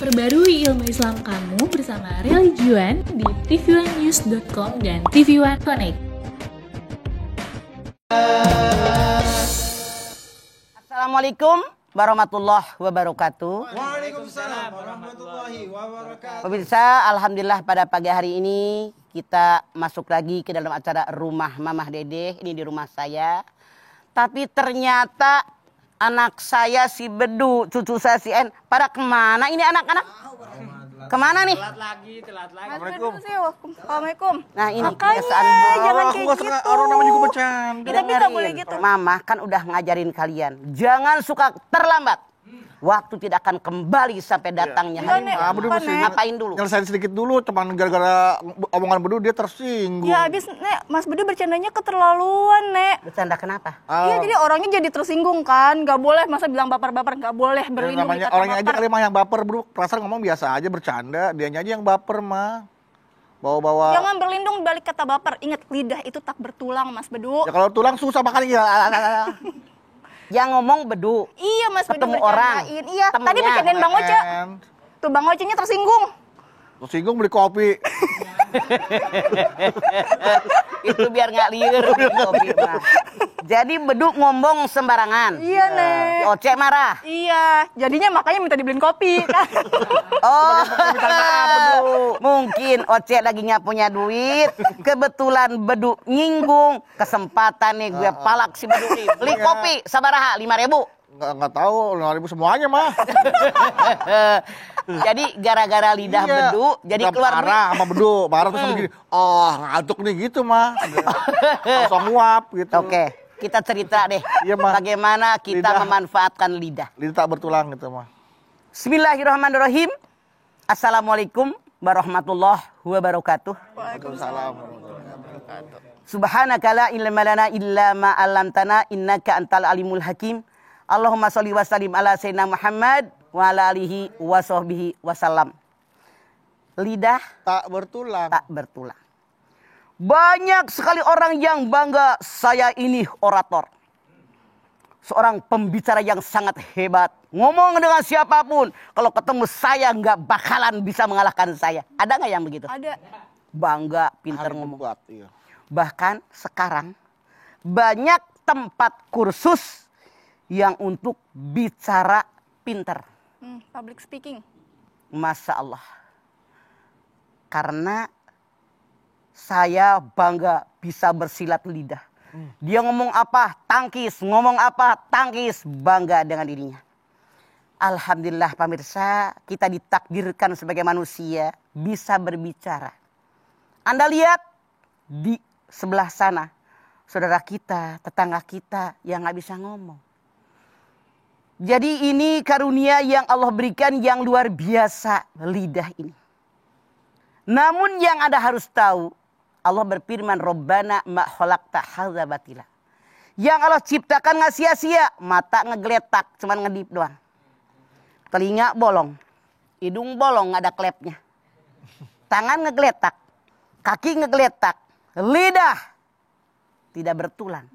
Perbarui ilmu Islam kamu bersama Religion di tv1news.com dan TV1 Connect. Assalamualaikum warahmatullahi wabarakatuh. Waalaikumsalam warahmatullahi wabarakatuh. Pemirsa, alhamdulillah pada pagi hari ini kita masuk lagi ke dalam acara Rumah Mamah Dedeh. Ini di rumah saya. Tapi ternyata anak saya si Bedu, cucu saya si En, pada kemana ini anak-anak? Kemana nih? Telat lagi. Assalamualaikum. Nah ini Makanya, kebiasaan jangan bohong. kayak gitu. Orang namanya juga bercanda. Kita bisa boleh gitu. Mama kan udah ngajarin kalian, jangan suka terlambat. Waktu tidak akan kembali sampai datangnya hari. Bedu mesti Ngapain dulu? nyelesain sedikit dulu, cuman gara-gara omongan Bedu dia tersinggung. Ya abis Nek, Mas Bedu bercandanya keterlaluan Nek. Bercanda kenapa? Iya jadi orangnya jadi tersinggung kan. Gak boleh masa bilang baper-baper. Gak boleh berlindung di namanya kata orangnya aja baper. kali mah yang baper, Bedu. Perasaan ngomong biasa aja bercanda, dianya aja yang baper mah. Bawa-bawa. Jangan berlindung di balik kata baper. Ingat lidah itu tak bertulang Mas Bedu. Ya kalau tulang susah makan ya. Yang ngomong Bedu. Iya Mas Bedu Ketemu orang. bercandain. Iya Temennya. tadi bercandain Bang Oce. Tuh Bang Ocenya tersinggung. Tersinggung beli kopi. Itu biar nggak liur kopi mah. Jadi Bedu ngomong sembarangan. Iya Nek. Si Oce marah. Iya. Jadinya makanya minta dibeliin kopi. Oh, mungkin Oce lagi nggak punya duit. Kebetulan Bedu nyinggung. Kesempatan nih gue palak si Bedu nih. Beli kopi sabaraha 5.000. Nggak tahu, 5.000 semuanya mah. Jadi gara-gara lidah Bedu jadi Nggak keluar marah sama Bedu. Marah terus sama gini. Oh, ngantuk nih gitu mah. Langsung nguap gitu. Oke, kita cerita deh. Iya, Ma. Bagaimana kita Lidah. memanfaatkan lidah. Lidah tak bertulang gitu mah. Bismillahirrahmanirrahim. Assalamualaikum warahmatullahi wabarakatuh. Waalaikumsalam. Subhanaka la ilma lana illa ma 'allamtana innaka antal alimul hakim. Allahumma sholli wa sallim ala sayyidina Muhammad wa ala alihi wa sahbihi wasallam. Lidah Tak bertulang. tak bertulang. Banyak sekali orang yang bangga saya ini orator. Seorang pembicara yang sangat hebat. Ngomong dengan siapapun. Kalau ketemu saya nggak bakalan bisa mengalahkan saya. Ada nggak yang begitu? Ada. Bangga, pintar Hari ngomong. debat, iya. Bahkan sekarang banyak tempat kursus yang untuk bicara pintar. Public speaking. Masya Allah. Karena saya bangga bisa bersilat lidah. Dia ngomong apa, tangkis. Ngomong apa, tangkis. Bangga dengan dirinya. Alhamdulillah pemirsa, kita ditakdirkan sebagai manusia bisa berbicara. Anda lihat di sebelah sana, saudara kita, tetangga kita yang nggak bisa ngomong. Jadi ini karunia yang Allah berikan yang luar biasa, lidah ini. Namun yang Anda harus tahu, Allah berfirman, Rabbana ma khalaqta hadza batila. Yang Allah ciptakan nggak sia-sia, mata ngegeletak, cuman ngedip doang. Telinga bolong, hidung bolong nggak ada klepnya. Tangan ngegeletak, kaki ngegeletak, lidah tidak bertulang.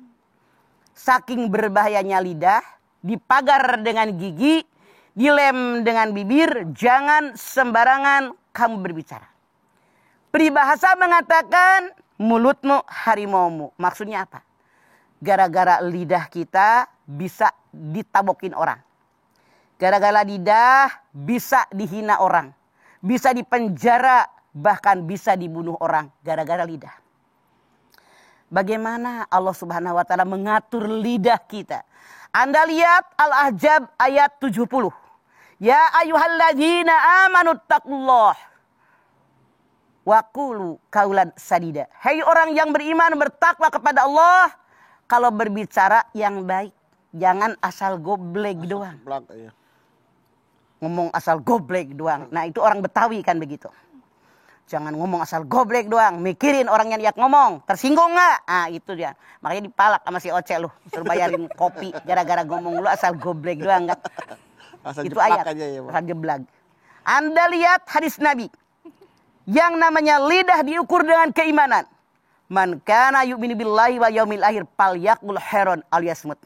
Saking berbahayanya lidah, dipagar dengan gigi, dilem dengan bibir, jangan sembarangan kamu berbicara. Peribahasa mengatakan mulutmu harimaumu. Maksudnya apa? Gara-gara lidah kita bisa ditabokin orang. Gara-gara lidah bisa dihina orang. Bisa dipenjara, bahkan bisa dibunuh orang gara-gara lidah. Bagaimana Allah Subhanahu wa taala mengatur lidah kita? Anda lihat Al-Ahzab ayat 70. Ya ayyuhalladzina amanu taqullah wa qulu qaulan sadida. Hai orang yang beriman, bertakwa kepada Allah, kalau berbicara yang baik, jangan asal goblek doang. Blak, iya. Ngomong asal goblek doang. Nah, itu orang Betawi kan begitu. Jangan ngomong asal goblek doang. Mikirin orang yang lihat ngomong. Tersinggung nggak? Ah itu dia. Makanya dipalak sama si Oce lu. Suruh bayarin kopi. Gara-gara ngomong lu asal goblek doang. Kan? Asal Itu jeplak ayat. aja ya, Pak. Asal jeblak. Anda lihat hadis Nabi. Yang namanya lidah diukur dengan keimanan. Man kana yu'minu billahi wa yaumil akhir falyaqul khairan aw liyasmut.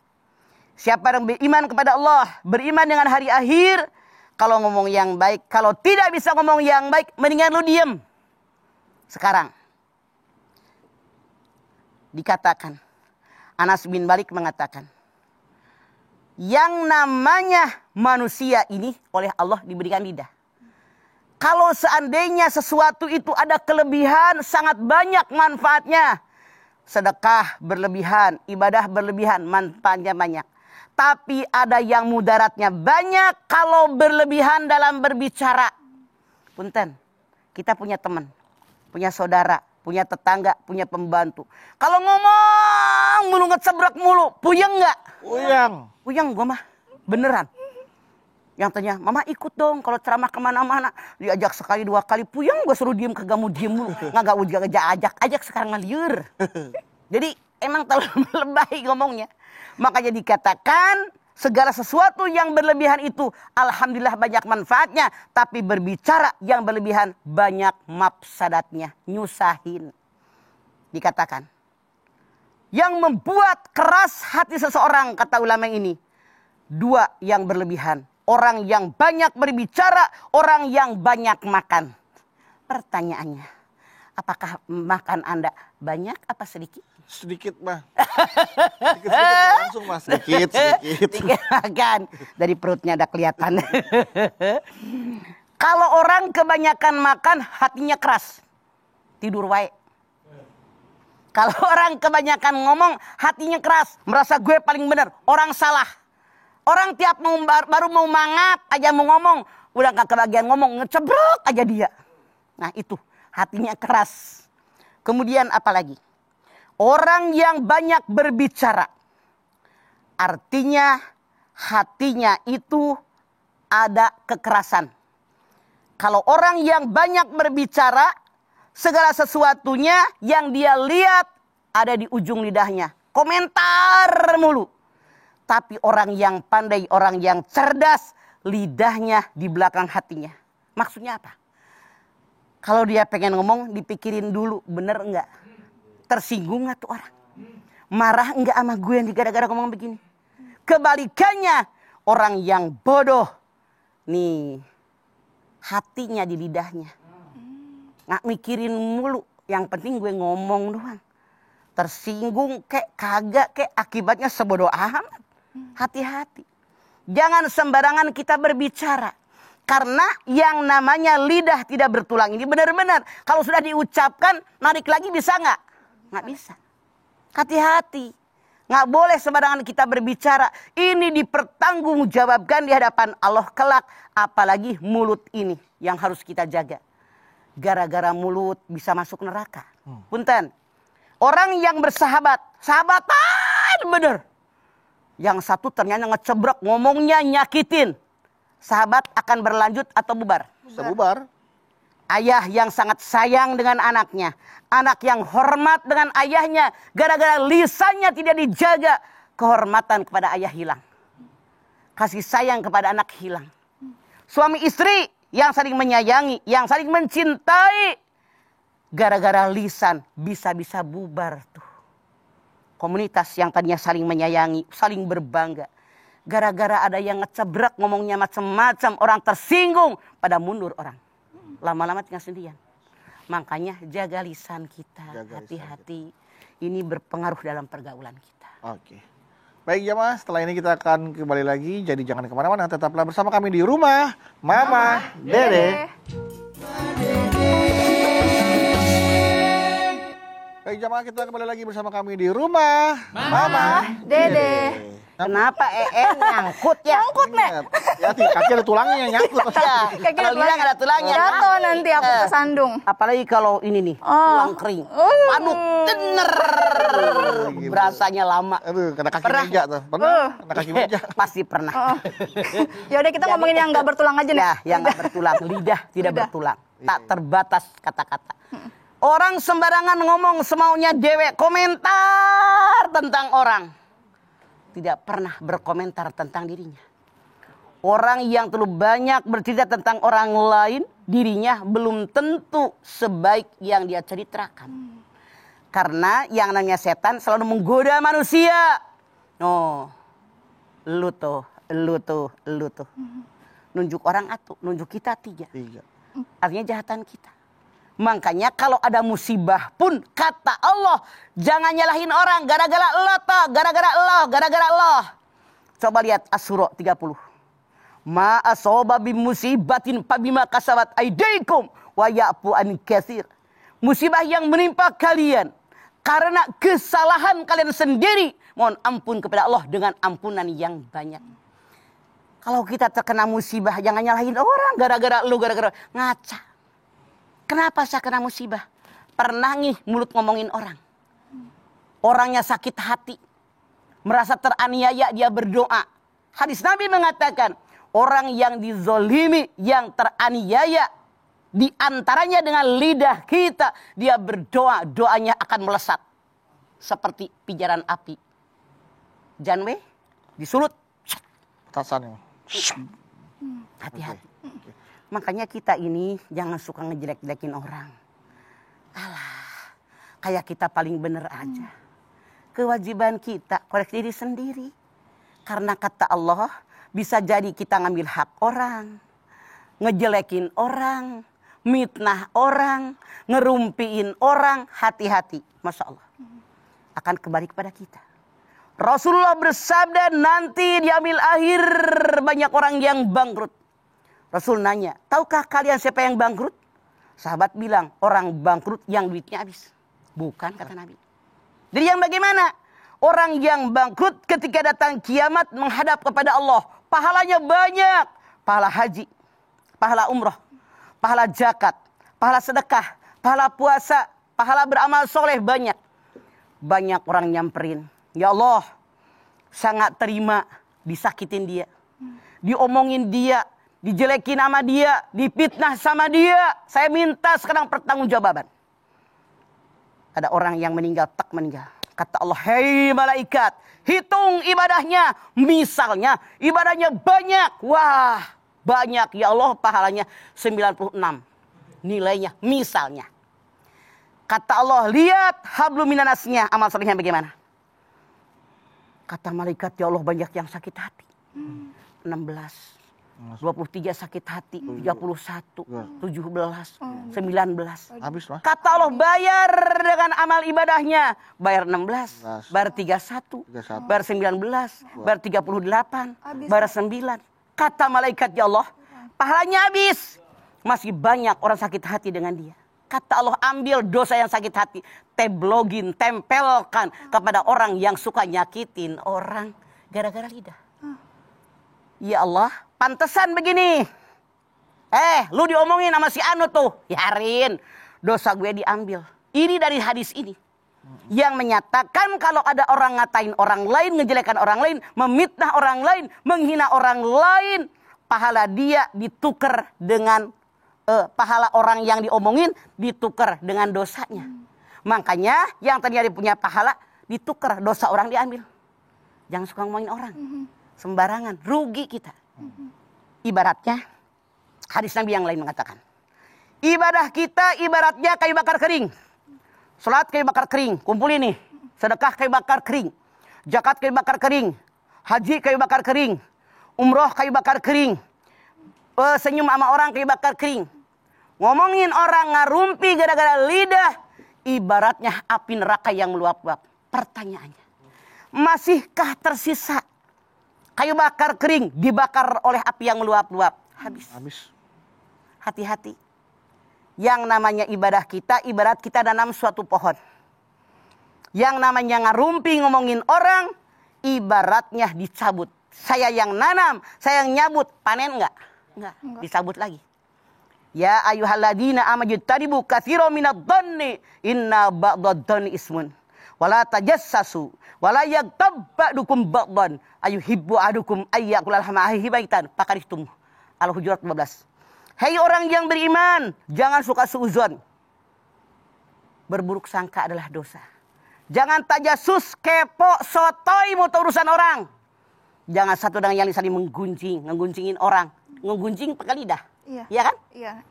Siapa yang beriman kepada Allah, beriman dengan hari akhir, kalau ngomong yang baik. Kalau tidak bisa ngomong yang baik, mendingan lu diem. Sekarang dikatakan, Anas bin Malik mengatakan, yang namanya manusia ini oleh Allah diberikan lidah. Kalau seandainya sesuatu itu ada kelebihan, sangat banyak manfaatnya. Sedekah berlebihan, ibadah berlebihan, manfaatnya banyak. Tapi ada yang mudaratnya banyak kalau berlebihan dalam berbicara. Punten, kita punya teman, punya saudara, punya tetangga, punya pembantu. Kalau ngomong mulu ngecebrek mulu, puyeng nggak? Puyeng gua mah, beneran. Yang tanya, mama ikut dong kalau ceramah kemana-mana. Diajak sekali 2 kali, puyeng gua suruh diem, kagak mau diem mulu. Nggak ujak ajak sekarang ngaliur. Jadi emang terlalu lebay ngomongnya. Makanya dikatakan segala sesuatu yang berlebihan itu alhamdulillah banyak manfaatnya. Tapi berbicara yang berlebihan banyak mafsadatnya. Nyusahin. Dikatakan. Yang membuat keras hati seseorang, kata ulama ini. 2 yang berlebihan. Orang yang banyak berbicara, orang yang banyak makan. Pertanyaannya, apakah makan Anda banyak apa sedikit? Sedikit mah. Sedikit langsung mah. Sedikit. Sedikit makan. Dari perutnya ada kelihatan. Kalau orang kebanyakan makan, hatinya keras. Tidur wae. Kalau orang kebanyakan ngomong, hatinya keras. Merasa gue paling benar. Orang salah. Orang tiap baru mau mangat aja mau ngomong. Udah gak kebagian ngomong, ngecebrok aja dia. Nah itu, hatinya keras. Kemudian apa lagi? Orang yang banyak berbicara. Artinya hatinya itu ada kekerasan. Kalau orang yang banyak berbicara, segala sesuatunya yang dia lihat ada di ujung lidahnya. Komentar mulu. Tapi orang yang pandai, orang yang cerdas, lidahnya di belakang hatinya. Maksudnya apa? Kalau dia pengen ngomong, dipikirin dulu, bener enggak? Tersinggung nggak tuh orang? Marah enggak sama gue yang gara-gara ngomong begini? Kebalikannya, orang yang bodoh, nih, hatinya di lidahnya. Nggak mikirin mulu, yang penting gue ngomong doang. Tersinggung kek, kagak kek, akibatnya sebodoh amat. Hati-hati. Jangan sembarangan kita berbicara. Karena yang namanya lidah tidak bertulang ini benar-benar. Kalau sudah diucapkan, narik lagi bisa nggak? Nggak bisa. Hati-hati. Nggak boleh sembarangan kita berbicara. Ini dipertanggungjawabkan di hadapan Allah kelak. Apalagi mulut ini yang harus kita jaga. Gara-gara mulut bisa masuk neraka. Punten. Orang yang bersahabat. Sahabatan bener. Yang satu ternyata ngecebrek, ngomongnya nyakitin. Sahabat akan berlanjut atau bubar? Bisa bubar. Ayah yang sangat sayang dengan anaknya. Anak yang hormat dengan ayahnya. Gara-gara lisannya tidak dijaga. Kehormatan kepada ayah hilang. Kasih sayang kepada anak hilang. Suami istri yang saling menyayangi. Yang saling mencintai. Gara-gara lisan bisa-bisa bubar tuh. Komunitas yang tadinya saling menyayangi, saling berbangga. Gara-gara ada yang ngecebrek ngomongnya macam-macam, orang tersinggung, pada mundur orang. Lama-lama tinggal sendirian. Makanya jaga lisan kita, hati-hati. Ini berpengaruh dalam pergaulan kita. Oke. Baik jamaah, setelah ini kita akan kembali lagi. Jadi jangan kemana-mana, tetaplah bersama kami di rumah Mama Dede. Baik jamaah, kita kembali lagi bersama kami di rumah Mama Dede. Kenapa nyangkut ya? Nyangkut, Nek. Ya, kaki ada tulangnya yang nyangkut. Ya, kalau lidah ada tulangnya. Jatuh nanti aku kesandung. Apalagi kalau ini nih, tulang kering. Aduh, bener. Berasanya lama. Aduh, kena kaki Pernah? meja tuh. Pernah? Kena kaki meja. Pasti pernah. Ya udah kita ngomongin yang nggak bertulang aja nih. Ya, yang nggak bertulang. Lidah tidak bertulang. Tak terbatas kata-kata. Orang sembarangan ngomong semaunya dewek. Komentar tentang orang. Tidak pernah berkomentar tentang dirinya. Orang yang terlalu banyak bercerita tentang orang lain, dirinya belum tentu sebaik yang dia ceritakan. Karena yang namanya setan selalu menggoda manusia. Oh, lu tuh. Nunjuk orang atu, nunjuk kita 3. 3. Artinya jahatan kita. Makanya kalau ada musibah pun kata Allah, jangan nyalahin orang gara-gara Allah toh, gara-gara Allah, gara-gara Allah. Coba lihat Asy-Syura 30. Ma asaba bimusibatin fabima kasabat aydaikum wa ya'fu an katsir. Musibah yang menimpa kalian karena kesalahan kalian sendiri, mohon ampun kepada Allah dengan ampunan yang banyak. Kalau kita terkena musibah, jangan nyalahin orang gara-gara lu, gara-gara ngaca. Kenapa saya kena musibah? Pernah nih mulut ngomongin orang. Orangnya sakit hati. Merasa teraniaya, dia berdoa. Hadis Nabi mengatakan, orang yang dizolimi, yang teraniaya, di antaranya dengan lidah kita, dia berdoa, doanya akan melesat. Seperti pijaran api. Janwe, disulut. Petasan ya. Hati-hati. Makanya kita ini jangan suka ngejelek-jelekin orang. Alah, kayak kita paling bener aja. Kewajiban kita koreksi diri sendiri. Karena kata Allah, bisa jadi kita ngambil hak orang, ngejelekin orang, mitnah orang, ngerumpiin orang, hati-hati. Masya Allah. Akan kembali kepada kita. Rasulullah bersabda, nanti di amil akhir banyak orang yang bangkrut. Rasul nanya, tahukah kalian siapa yang bangkrut? Sahabat bilang, orang bangkrut yang duitnya habis. Bukan, kata Nabi. Jadi yang bagaimana? Orang yang bangkrut ketika datang kiamat menghadap kepada Allah. Pahalanya banyak. Pahala haji, pahala umroh, pahala zakat, pahala sedekah, pahala puasa, pahala beramal soleh banyak. Banyak orang nyamperin. Ya Allah, sangat terima disakitin dia. Diomongin dia, dijelekin sama dia, dipitnah sama dia. Saya minta sekarang pertanggungjawaban. Ada orang yang meninggal, tak meninggal. Kata Allah, hei malaikat, hitung ibadahnya. Misalnya, ibadahnya banyak. Wah, banyak. Ya Allah, pahalanya 96. Nilainya, misalnya. Kata Allah, lihat hablum minanasnya. Amal solehnya bagaimana? Kata malaikat, ya Allah banyak yang sakit hati. 16. 23 sakit hati, 31, 17, 19. Habis lah. Kata Allah, bayar dengan amal ibadahnya. Bayar 16, bayar 31, bayar 19, bayar 38, bayar 9. Kata malaikat, ya Allah, pahalanya habis. Masih banyak orang sakit hati dengan dia. Kata Allah, ambil dosa yang sakit hati, teblogin, tempelkan kepada orang yang suka nyakitin orang gara-gara lidah. Ya Allah, pantesan begini. Lu diomongin sama si Anu tuh. Yarin, dosa gue diambil. Ini dari hadis ini. Yang menyatakan kalau ada orang ngatain orang lain, ngejelekan orang lain, memitnah orang lain, menghina orang lain, pahala dia ditukar dengan pahala orang yang diomongin ditukar dengan dosanya. Makanya yang tadi hari punya pahala ditukar, dosa orang diambil. Jangan suka ngomongin orang. Sembarangan, rugi kita. Ibaratnya, hadis Nabi yang lain mengatakan, ibadah kita ibaratnya kayu bakar kering. Salat kayu bakar kering, kumpul ini. Sedekah kayu bakar kering. Zakat kayu bakar kering. Haji kayu bakar kering. Umroh kayu bakar kering. Senyum sama orang kayu bakar kering. Ngomongin orang ngarumpi gara-gara lidah, ibaratnya api neraka yang meluap-luap. Pertanyaannya, masihkah tersisa kayu bakar kering dibakar oleh api yang meluap-luap? Habis. Hati-hati. Yang namanya ibadah kita, ibarat kita nanam suatu pohon. Yang namanya ngarumpi ngomongin orang, ibaratnya dicabut. Saya yang nanam, saya yang nyabut, panen enggak? Enggak, dicabut lagi. Ya ayyuhalladzina amajtanibu katsiran minadh-dhanni inna ba'dadh-dhanni ismun. Wala tajassasu wala yaghtab ba'dukum ba'dhan ayuhibbu ahadukum ayyakula lahma akhihi baitan fakarihtum. Al-Hujurat 12. Hei orang yang beriman, jangan suka suudzon. Berburuk sangka adalah dosa. Jangan tajasus, kepo, sotoy mau tahu urusan orang. Jangan satu dengan yang saling menggunjingin orang. Ngegunjing pakai lidah. Iya kan? Iya.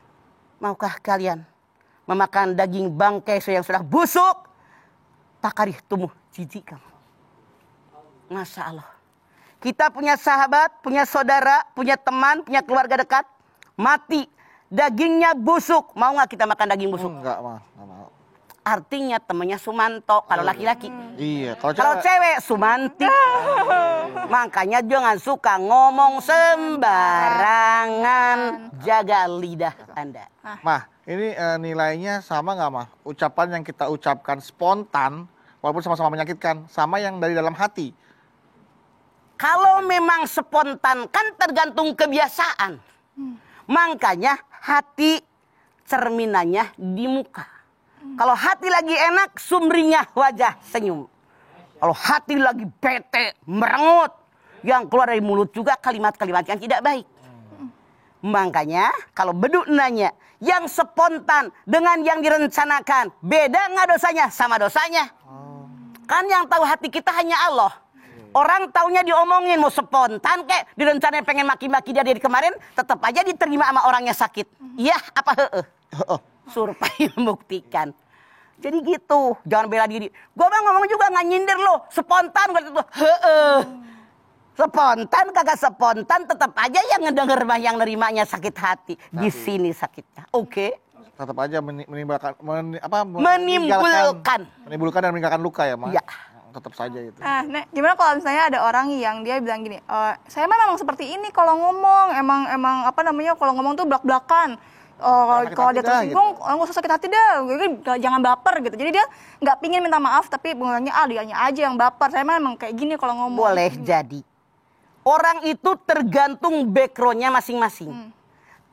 Maukah kalian memakan daging bangkai yang sudah busuk? Takarih tumuh jijik kamu. Masya Allah. Kita punya sahabat, punya saudara, punya teman, punya keluarga dekat, mati, dagingnya busuk. Mau nggak kita makan daging busuk? Enggak, mah. Enggak mau. Artinya temannya Sumanto kalau laki-laki. Iya, Kalau cewek Sumanti. Makanya jangan suka ngomong sembarangan. Jaga lidah Anda. Mah, ini nilainya sama nggak, Mah? Ucapan yang kita ucapkan spontan, walaupun sama-sama menyakitkan, sama yang dari dalam hati. Kalau memang spontan kan tergantung kebiasaan. Makanya hati cerminannya di muka. Kalau hati lagi enak, sumringah wajah senyum. Kalau hati lagi bete, merengut, yang keluar dari mulut juga kalimat-kalimat yang tidak baik. Makanya kalau beduk nanya, yang spontan dengan yang direncanakan, beda nggak dosanya? Sama dosanya. Kan yang tahu hati kita hanya Allah. Orang taunya diomongin, mau spontan kayak direncanain pengen maki-maki dia dari kemarin, tetap aja diterima sama orangnya sakit. Iya apa heeh? Survei membuktikan. Jadi gitu, jangan bela diri. Gua mah ngomong juga nggak nyindir lo, spontan gue itu. Spontan kagak spontan, tetap aja yang ngedenger mah yang nerimanya sakit hati. Di sini sakitnya. Oke. Tetap aja menimbulkan menimbulkan dan meninggalkan luka ya, Mah. Ya. Tetap saja itu. Nek, gimana kalau misalnya ada orang yang dia bilang gini, saya memang seperti ini kalau ngomong, emang apa namanya, kalau ngomong tuh belak-belakan. Kalau dia tersinggung, nggak usah sakit hati deh, jangan baper gitu. Jadi dia nggak pingin minta maaf, tapi bilangnya dianya aja yang baper. Saya memang kayak gini kalau ngomong. Boleh jadi. Orang itu tergantung backgroundnya masing-masing.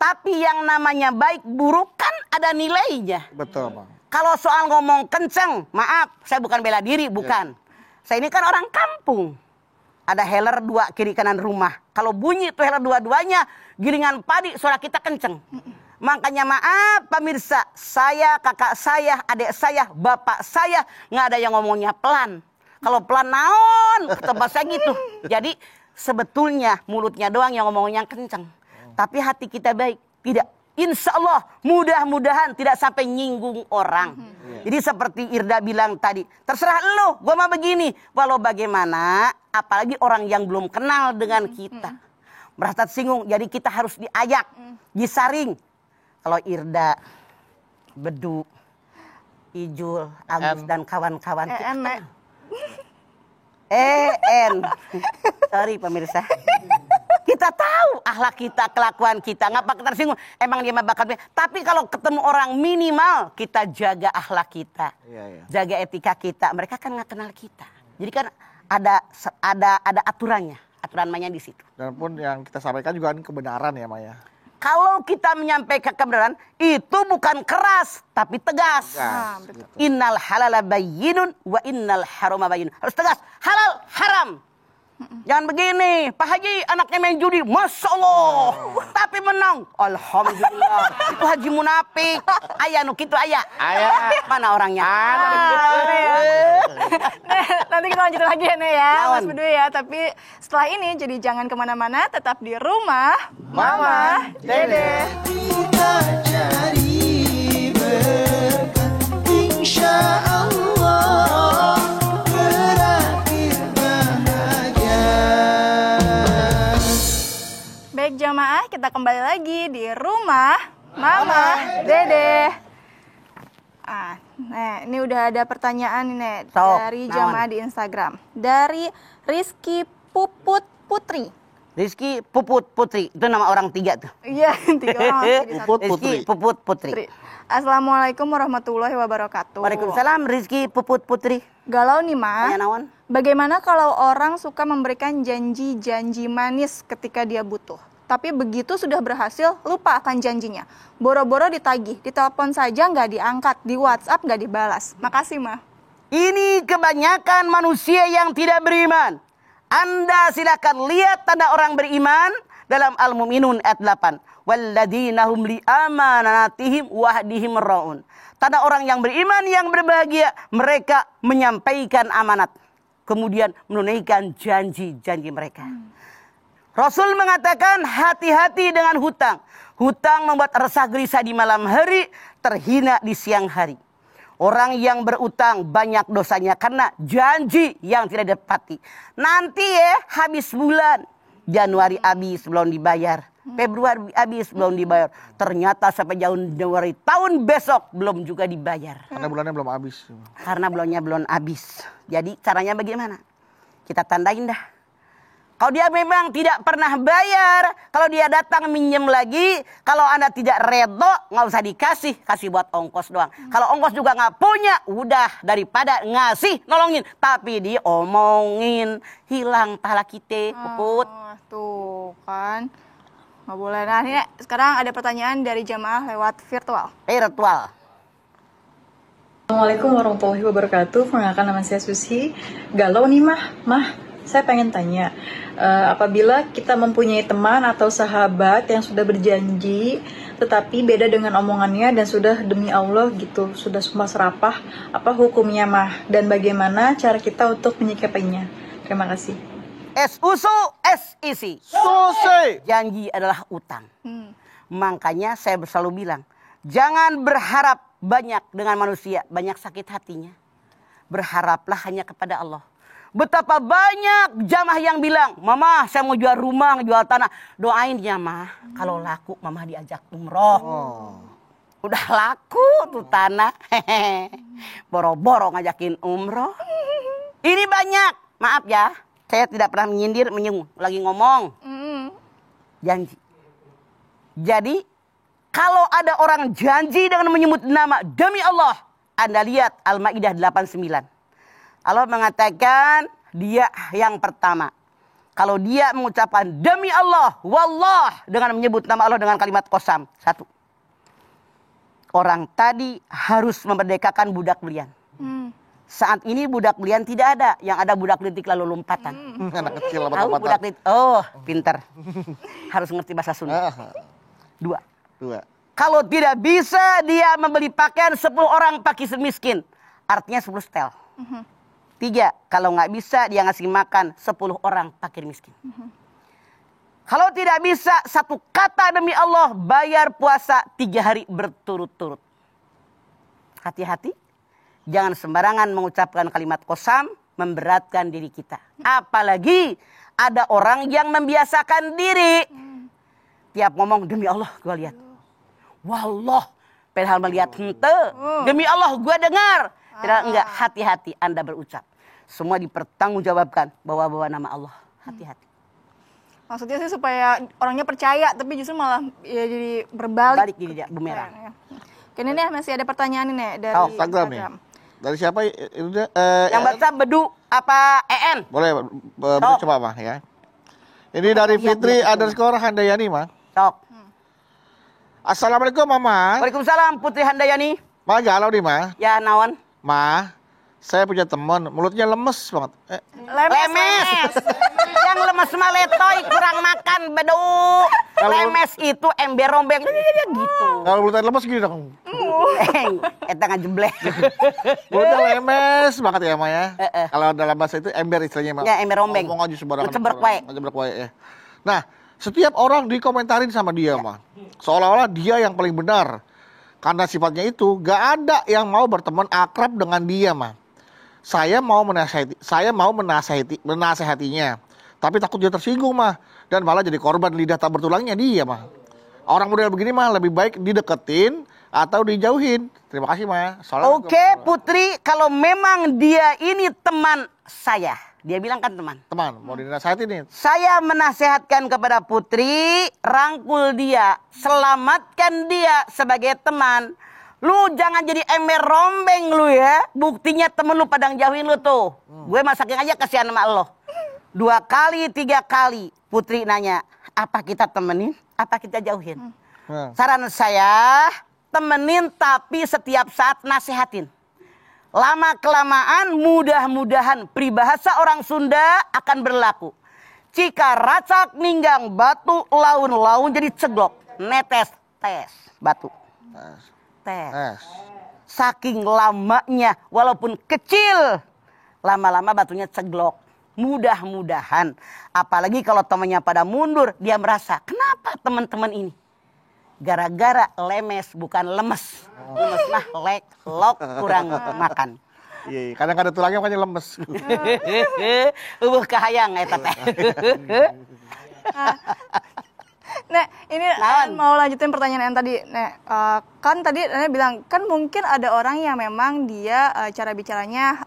Tapi yang namanya baik buruk kan ada nilainya. Betul, Bang. Kalau soal ngomong kenceng, maaf, saya bukan bela diri, bukan. Saya ini kan orang kampung. Ada healer 2 kiri kanan rumah. Kalau bunyi tuh healer dua-duanya, giringan padi, suara kita kenceng. Makanya maaf pemirsa, saya, kakak saya, adik saya, bapak saya, nggak ada yang ngomongnya pelan. Kalau pelan naon, tempat saya gitu. Jadi sebetulnya mulutnya doang yang ngomongnya kenceng. Tapi hati kita baik, tidak. Insya Allah mudah-mudahan tidak sampai nyinggung orang. Jadi seperti Irda bilang tadi, terserah lu, gua mah begini. Walau bagaimana, apalagi orang yang belum kenal dengan kita. Merasa tersinggung, jadi kita harus diayak, disaring. Kalau Irda, Bedu, Ijul, Agus dan kawan-kawan kita. Sorry pemirsa. Kita tahu akhlak kita, kelakuan kita, nggak bakal tersinggung. Emang dia mah bakal. Tapi kalau ketemu orang minimal kita jaga akhlak kita, jaga etika kita. Mereka kan nggak kenal kita. Jadi kan ada aturannya, aturan mainnya di situ. Dan pun yang kita sampaikan juga kebenaran ya, Maya. Kalau kita menyampaikan kebenaran, itu bukan keras, tapi tegas. Betul. Innal halala bayyinun wa innal harama bayyinun. Harus tegas, halal, haram. Jangan begini, Pak Haji anaknya main judi, Masya Allah. Tapi menang, Alhamdulillah. Itu haji munafik. Ayah nuk itu ayah. Mana orangnya? Nanti kita lanjut lagi ya, Nek ya, Naon. Mas Bedu ya. Tapi setelah ini jadi jangan kemana-mana, tetap di rumah, Mama, Dede. Kita cari berkat, insya Allah berakhir bahagia. Baik jamaah, kita kembali lagi di rumah, Mama, Dede. Nah, ini udah ada pertanyaan nih, Nek, dari jamaah di Instagram. Dari Rizky Puput Putri. Rizky Puput Putri, itu nama orang 3 tuh. Iya, 3 orang. Puput Putri. Rizky Puput Putri. Assalamualaikum warahmatullahi wabarakatuh. Waalaikumsalam Rizky Puput Putri. Galau nih, Ma. Ayah naon? Bagaimana kalau orang suka memberikan janji-janji manis ketika dia butuh? Tapi begitu sudah berhasil, lupa akan janjinya. Boro-boro ditagih, ditelepon saja nggak diangkat, di WhatsApp nggak dibalas. Makasih, Ma. Ini kebanyakan manusia yang tidak beriman. Anda silakan lihat tanda orang beriman dalam Al-Mu'minun ayat 8. Walladzina hum li amanatihim wahdihim ra'un. Tanda orang yang beriman yang berbahagia, mereka menyampaikan amanat, kemudian menunaikan janji-janji mereka. Rasul mengatakan hati-hati dengan hutang. Hutang membuat resah gelisah di malam hari, terhina di siang hari. Orang yang berutang banyak dosanya karena janji yang tidak ditepati. Nanti ya habis bulan. Januari habis belum dibayar. Februari habis belum dibayar. Ternyata sampai Januari tahun besok belum juga dibayar. Karena bulannya belum habis. Karena bulannya belum habis. Jadi caranya bagaimana? Kita tandain dah. Kalau dia memang tidak pernah bayar, kalau dia datang minjem lagi, kalau Anda tidak redo, nggak usah dikasih, kasih buat ongkos doang. Kalau ongkos juga nggak punya, udah daripada ngasih, nolongin, tapi diomongin, hilang pahala kita, puput. Tuh kan, nggak boleh. Nah ini sekarang ada pertanyaan dari jamaah lewat virtual. Virtual. Assalamualaikum warahmatullahi wabarakatuh. Perkenalkan nama saya Susi. Galau nih mah. Saya pengen tanya, apabila kita mempunyai teman atau sahabat yang sudah berjanji, tetapi beda dengan omongannya dan sudah demi Allah gitu, sudah sumpah serapah, apa hukumnya mah? Dan bagaimana cara kita untuk menyikapinya? Terima kasih. S-usu, S-isi. Susi. Janji adalah utang. Makanya saya selalu bilang, jangan berharap banyak dengan manusia, banyak sakit hatinya. Berharaplah hanya kepada Allah. Betapa banyak jamaah yang bilang, Mama saya mau jual rumah, jual tanah. Doain ya Mah, kalau laku Mama diajak umroh. Udah laku tuh tanah. Boro-boro ngajakin umroh. Ini banyak, maaf ya. Saya tidak pernah menyindir, menyinggung. Lagi ngomong. Janji. Jadi, kalau ada orang janji dengan menyebut nama demi Allah. Anda lihat Al-Ma'idah 89. Allah mengatakan dia yang pertama. Kalau dia mengucapkan demi Allah, wallah, dengan menyebut nama Allah dengan kalimat qasam. 1. Orang tadi harus memerdekakan budak belian. Saat ini budak belian tidak ada. Yang ada budak litik lalu lompatan. Anak kecil Tahu budak litik? Oh, pintar. Harus ngerti bahasa Sunda. 2. Kalau tidak bisa dia membeli pakaian 10 orang fakir miskin. Artinya 10 setel. 3, kalau nggak bisa dia ngasih makan 10 orang fakir miskin. Kalau tidak bisa, 1 kata demi Allah, bayar puasa 3 hari berturut-turut. Hati-hati, jangan sembarangan mengucapkan kalimat qasam, memberatkan diri kita. Apalagi ada orang yang membiasakan diri. Tiap ngomong, demi Allah gue lihat. Wallah, padahal melihat hente. Demi Allah gue dengar. Tidak, enggak, hati-hati Anda berucap. Semua dipertanggungjawabkan bawa-bawa nama Allah. Hati-hati. Maksudnya sih supaya orangnya percaya, tapi justru malah ya jadi berbalik. Balik jadi dia bumerang. Kini nih masih ada pertanyaan nih dari Instagram nih. Dari siapa? Yang baca Bedu apa EN? Boleh coba mah ya. Ini dari Fitri _ Handayani mah. Sok. Assalamualaikum Mama. Waalaikumsalam Putri Handayani. Mah galau nih mah. Ya naon? Mah, saya punya teman, mulutnya lemes banget. Lemes. Yang lemes mah letoy, kurang makan, Bedu. Lemes itu ember rombeng gitu. Kalau mulutnya lemes gini dong. Eta ngajebleh. Mulutnya lemes banget ya Mah ya. Kalau dalam bahasa itu ember istilahnya Mah. Ya ember rombeng. Ngomong aja sembarangan. Cebrek wae. Cebrek wae ya. Nah, setiap orang dikomentarin sama dia Mah. Seolah-olah dia yang paling benar. Karena sifatnya itu, gak ada yang mau berteman akrab dengan dia Mah. Saya mau menasehatinya. Tapi takut dia tersinggung Mah. Dan malah jadi korban lidah tak bertulangnya dia Mah. Orang model begini Mah lebih baik dideketin atau dijauhin. Terima kasih Mah. Oke Putri, kalau memang dia ini teman saya. Dia bilang kan teman. Teman, mau dinasehatin nih. Saya menasehatkan kepada Putri, rangkul dia, selamatkan dia sebagai teman. Lu jangan jadi ember rombeng lu ya. Buktinya temen lu padang jauhin lu tuh. Gue masakin aja kasihan sama lo. 2 kali, 3 kali Putri nanya, apa kita temenin, apa kita jauhin? Saran saya, temenin tapi setiap saat nasehatin. Lama-kelamaan mudah-mudahan peribahasa orang Sunda akan berlaku. Jika racak ninggang batu, laun-laun jadi ceglok. Netes, tes, batu. Tes. Saking lamanya, walaupun kecil, lama-lama batunya ceglok. Mudah-mudahan. Apalagi kalau temannya pada mundur, dia merasa, kenapa teman-teman ini? Gara-gara lemes bukan lemes. Lemes mah lok kurang makan. Iya, kadang ada tulangnya makanya lemes. Kahayang eta teh. Nah, ini mau lanjutin pertanyaan yang tadi. Nah, kan tadi Nenek bilang, kan mungkin ada orang yang memang dia cara bicaranya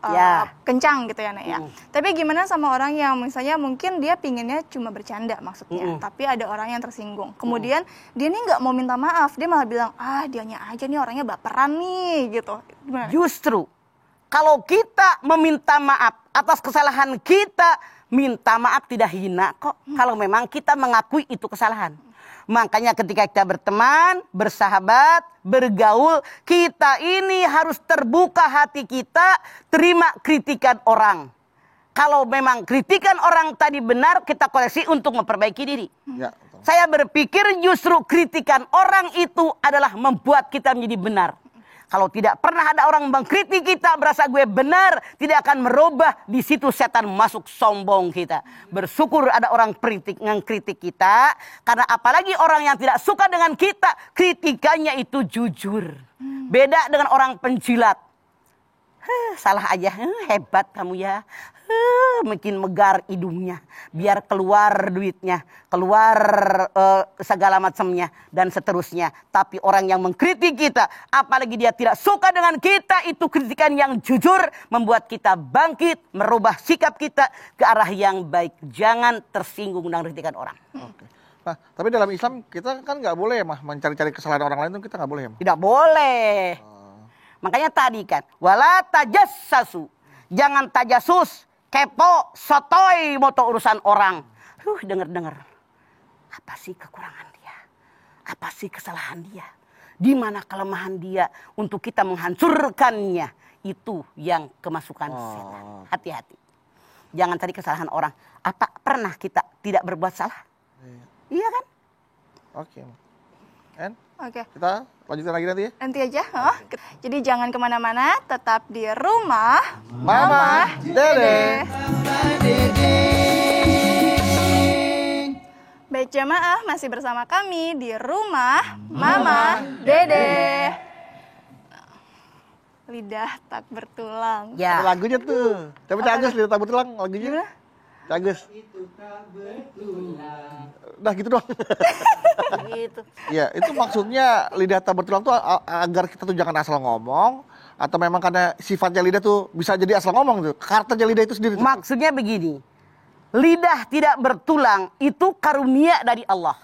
kencang gitu ya, Nek ya. Tapi gimana sama orang yang misalnya mungkin dia pinginnya cuma bercanda maksudnya, tapi ada orang yang tersinggung. Kemudian dia nih nggak mau minta maaf, dia malah bilang, dianya aja nih orangnya baperan nih gitu. Gimana? Justru kalau kita meminta maaf atas kesalahan kita, minta maaf tidak hina kok. Kalau memang kita mengakui itu kesalahan. Makanya ketika kita berteman, bersahabat, bergaul, kita ini harus terbuka hati kita, terima kritikan orang. Kalau memang kritikan orang tadi benar, kita koreksi untuk memperbaiki diri. Ya, betul. Saya berpikir justru kritikan orang itu adalah membuat kita menjadi benar. Kalau tidak pernah ada orang mengkritik kita, berasa gue benar, tidak akan merubah. Di situ setan masuk sombong kita. Bersyukur ada orang ngekritik kita, karena apalagi orang yang tidak suka dengan kita, kritikannya itu jujur. Beda dengan orang penjilat. Salah aja, hebat kamu ya. Makin megar hidungnya, biar keluar duitnya, keluar segala macamnya dan seterusnya. Tapi orang yang mengkritik kita, apalagi dia tidak suka dengan kita, itu kritikan yang jujur, membuat kita bangkit, merubah sikap kita ke arah yang baik. Jangan tersinggung dengan kritikan orang. Oke. Nah, tapi dalam Islam kita kan nggak boleh mah mencari-cari kesalahan orang lain, itu kita nggak boleh ya, Mah? Tidak boleh. Makanya tadi kan, wala tajassasu, jangan tajasus. Kepo, sotoy, moto urusan orang. Denger. Apa sih kekurangan dia? Apa sih kesalahan dia? Di mana kelemahan dia untuk kita menghancurkannya? Itu yang kemasukan setan. Hati-hati. Jangan cari kesalahan orang. Apa pernah kita tidak berbuat salah? Iya kan? Oke. En? Oke. Kita lanjutin lagi nanti ya? Nanti aja. Jadi jangan kemana-mana, tetap di rumah. Mama, Dede. Baik jamaah, masih bersama kami di rumah Mama Dede. Lidah tak bertulang. Ada lagunya tuh. Tapi Cagus lihat tak bertulang lagunya. Cagus. Udah gitu doang. Gitu. Ya, itu maksudnya lidah tak bertulang tuh agar kita tuh jangan asal ngomong, atau memang karena sifatnya lidah tuh bisa jadi asal ngomong tuh. Karakternya lidah itu sendiri tuh. Maksudnya begini. Lidah tidak bertulang itu karunia dari Allah.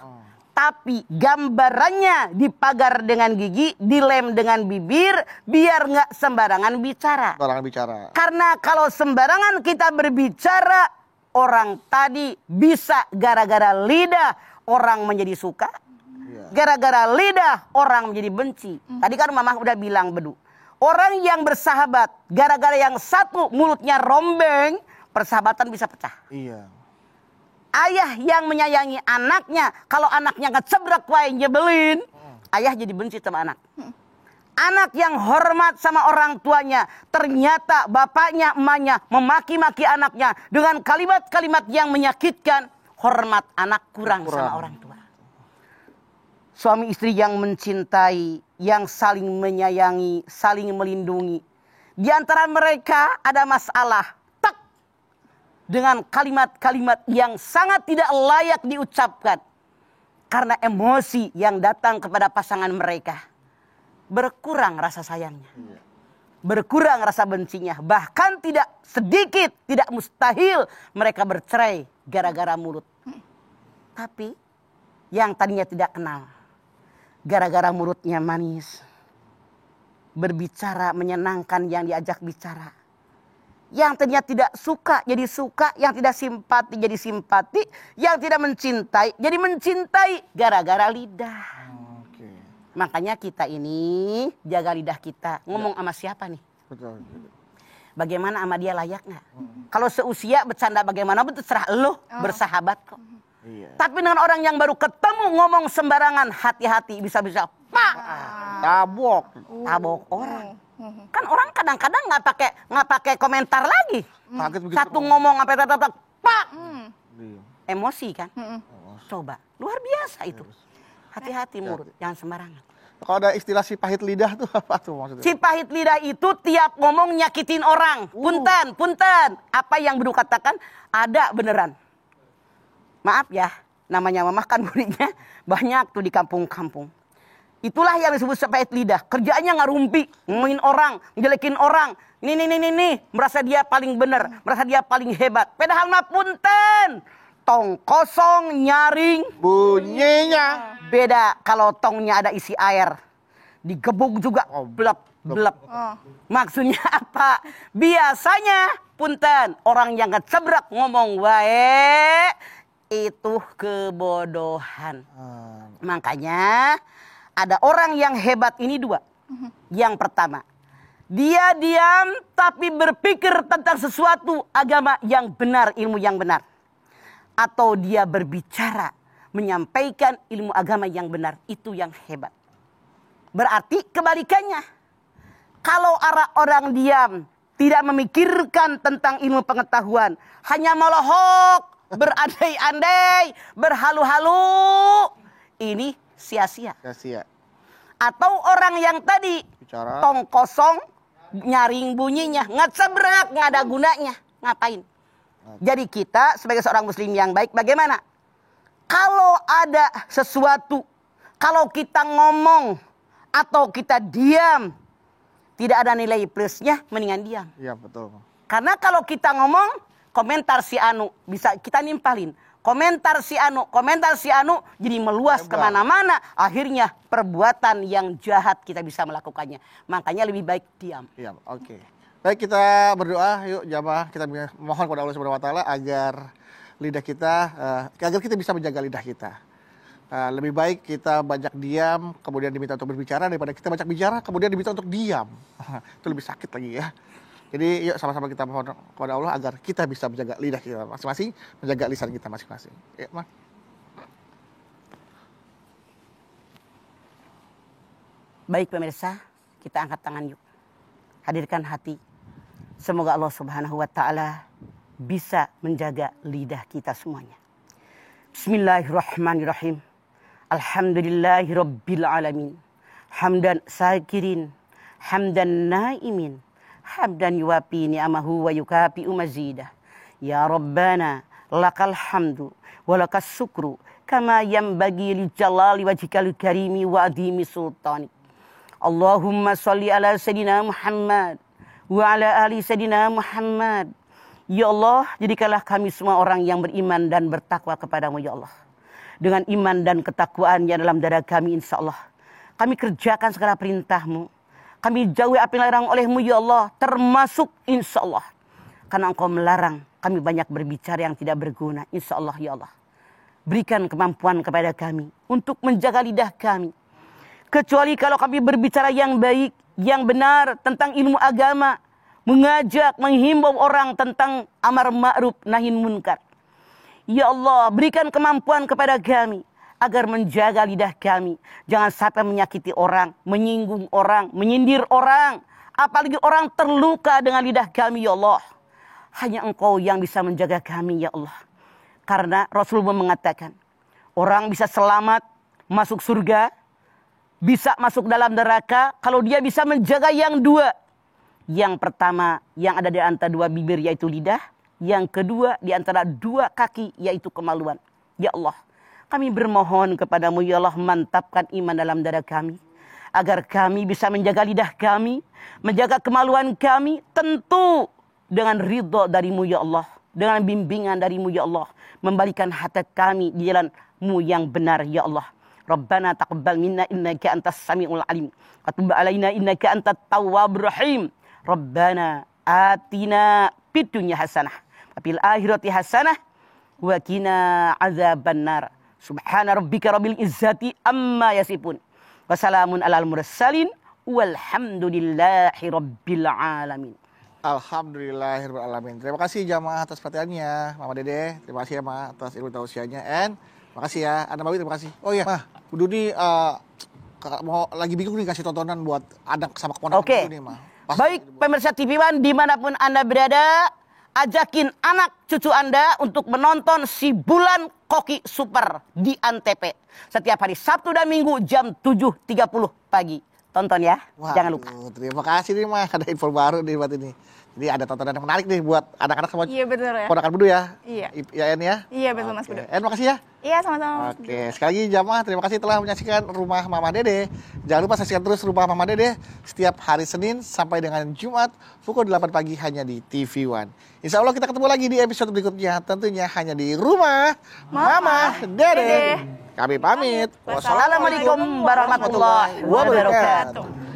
Tapi gambarannya dipagar dengan gigi, dilem dengan bibir, biar nggak sembarangan bicara. Orang bicara. Karena kalau sembarangan kita berbicara, orang tadi bisa gara-gara lidah orang menjadi suka. Gara-gara lidah orang menjadi benci. Tadi kan Mama udah bilang Bedu. Orang yang bersahabat, gara-gara yang satu mulutnya rombeng, persahabatan bisa pecah. Iya. Ayah yang menyayangi anaknya, kalau anaknya ngecebrek wae nyebelin, ayah jadi benci sama anak. Anak yang hormat sama orang tuanya, ternyata bapaknya, emaknya memaki-maki anaknya dengan kalimat-kalimat yang menyakitkan, hormat anak kurang sama orang tua. Suami istri yang mencintai, yang saling menyayangi, saling melindungi. Di antara mereka ada masalah, tak, dengan kalimat-kalimat yang sangat tidak layak diucapkan. Karena emosi yang datang kepada pasangan mereka. Berkurang rasa sayangnya. Berkurang rasa bencinya. Bahkan tidak sedikit, tidak mustahil mereka bercerai gara-gara mulut. Tapi yang tadinya tidak kenal, gara-gara mulutnya manis, berbicara menyenangkan yang diajak bicara. Yang tadinya tidak suka jadi suka, yang tidak simpati jadi simpati, yang tidak mencintai jadi mencintai gara-gara lidah. Makanya kita ini jaga lidah kita. Ngomong sama siapa nih? Betul. Bagaimana sama dia layak nggak? Kalau seusia bercanda bagaimana pun terserah lo, bersahabat kok. Iya. Tapi dengan orang yang baru ketemu ngomong sembarangan, hati-hati bisa-bisa pak tabok orang. Kan orang kadang-kadang nggak pakai komentar lagi. Kaget begitu. Satu ngomong sampai tak pak. Iya. Emosi kan? Coba luar biasa itu. Hati-hati mulut, jangan sembarangan. Kalau ada istilah si pahit lidah tuh apa tuh maksudnya? Si pahit lidah itu tiap ngomong nyakitin orang. Punten. Apa yang Bro katakan ada beneran. Maaf ya, namanya memakan muridnya banyak tuh di kampung-kampung. Itulah yang disebut pahit lidah. Kerjaannya ngarumpi, ngomongin orang, ngejelekin orang. Nih, merasa dia paling bener, merasa dia paling hebat. Padahal mah punten. Tong kosong nyaring Bunyinya. beda kalau tongnya ada isi air. Digebuk juga blep. Maksudnya apa? Biasanya punten orang yang ngecebrak ngomong wae itu kebodohan. Makanya ada orang yang hebat ini dua. Yang pertama, dia diam tapi berpikir tentang sesuatu agama yang benar, ilmu yang benar. Atau dia berbicara, menyampaikan ilmu agama yang benar. Itu yang hebat. Berarti kebalikannya. Kalau orang diam, tidak memikirkan tentang ilmu pengetahuan. Hanya melohok, berandai-andai, berhalu-halu. Ini sia-sia. Sia-sia. Atau orang yang tadi, Bicara. tong kosong, nyaring bunyinya. Ngecebrak, nggak ada gunanya. Ngapain? Jadi kita sebagai seorang muslim yang baik bagaimana? Kalau ada sesuatu, kalau kita ngomong atau kita diam, tidak ada nilai plusnya, mendingan diam. Iya betul. Karena kalau kita ngomong, komentar si Anu bisa kita nimpalin. Komentar si Anu jadi meluas kemana-mana. Akhirnya perbuatan yang jahat kita bisa melakukannya. Makanya lebih baik diam. Iya, oke. Baik, kita berdoa yuk jamaah, kita mohon kepada Allah Subhanahu wa taala agar lidah kita agar kita bisa menjaga lidah kita. Lebih baik kita banyak diam kemudian diminta untuk berbicara daripada kita banyak bicara kemudian diminta untuk diam. Itu lebih sakit lagi ya. Jadi yuk sama-sama kita mohon kepada Allah agar kita bisa menjaga lidah kita masing-masing, menjaga lisan kita masing-masing. Ya, Mas. Baik pemirsa, kita angkat tangan yuk. Hadirkan hati. Semoga Allah Subhanahu wa taala bisa menjaga lidah kita semuanya. Bismillahirrahmanirrahim. Alhamdulillahirabbil alamin. Hamdan sakirin, hamdan naimin, hamdan yuwafi ni'amahu wa yukafi mazidah. Ya Rabbana, lakal hamdu wa lakas syukru kama yanbaghi li jalali wajhikal karimi wa adhimi sultanik. Allahumma sholli ala sayyidina Muhammad wa ala ali sayyidina Muhammad. Ya Allah, jadikanlah kami semua orang yang beriman dan bertakwa kepadamu ya Allah. Dengan iman dan ketakwaan yang dalam dada kami insya Allah. Kami kerjakan segala perintahmu. Kami jauhi apa yang dilarang olehmu ya Allah. Termasuk insya Allah. Karena engkau melarang kami banyak berbicara yang tidak berguna. Insya Allah ya Allah. Berikan kemampuan kepada kami untuk menjaga lidah kami. Kecuali kalau kami berbicara yang baik, yang benar tentang ilmu agama, mengajak, menghimbau orang tentang amar ma'ruf nahi munkar. Ya Allah, berikan kemampuan kepada kami agar menjaga lidah kami. Jangan sampai menyakiti orang, menyinggung orang, menyindir orang. Apalagi orang terluka dengan lidah kami ya Allah. Hanya Engkau yang bisa menjaga kami ya Allah. Karena Rasulullah mengatakan, orang bisa selamat masuk surga, bisa masuk dalam neraka kalau dia bisa menjaga yang dua. Yang pertama yang ada di antara dua bibir yaitu lidah. Yang kedua di antara dua kaki yaitu kemaluan. Ya Allah, kami bermohon kepadamu ya Allah, mantapkan iman dalam dada kami. Agar kami bisa menjaga lidah kami, menjaga kemaluan kami, tentu dengan ridho darimu ya Allah. Dengan bimbingan darimu ya Allah. Membalikan hati kami di jalanmu yang benar ya Allah. Rabbana taqabbal minna innaka antas samiul alim. Wa tub alaina innaka antat tawwabur rahim. Rabbana atina fid dunya hasanah wa fil akhirati hasanah wa qina azabannar. Subhana rabbika rabbil izzati amma yasifun. Wa salamun alal mursalin walhamdulillahi rabbil alamin. Alhamdulillahirabbil alamin. Terima kasih jamaah atas perhatiannya, Mama Dede. Terima kasih ya Ma atas ilmu tausiahnya. Makasih ya, Anda Mawi terima kasih. Oh iya, Mah, Bu Dudi mau lagi bingung nih kasih tontonan buat anak sama keponakan Oke. nih, Mah. Baik pemirsa TV One dimanapun Anda berada, ajakin anak cucu Anda untuk menonton si Bulan Koki Super di Antv. Setiap hari Sabtu dan Minggu jam 7.30 pagi. Tonton ya, jangan lupa. Terima kasih nih Mah, ada info baru nih buat ini. Jadi ada tontonan yang menarik nih buat anak-anak sama Iya betul ya. ponakan Budu ya. Iya. Ya En ya. Iya betul Mas Budu. En makasih ya. Iya sama-sama. Mas Budu. Oke, sekali lagi jamaah terima kasih telah menyaksikan Rumah Mama Dede. Jangan lupa saksikan terus Rumah Mama Dede setiap hari Senin sampai dengan Jumat pukul 8 pagi hanya di TV One. Insya Allah kita ketemu lagi di episode berikutnya, tentunya hanya di Rumah Mama Dede. Kami pamit. Wassalamualaikum warahmatullahi wabarakatuh.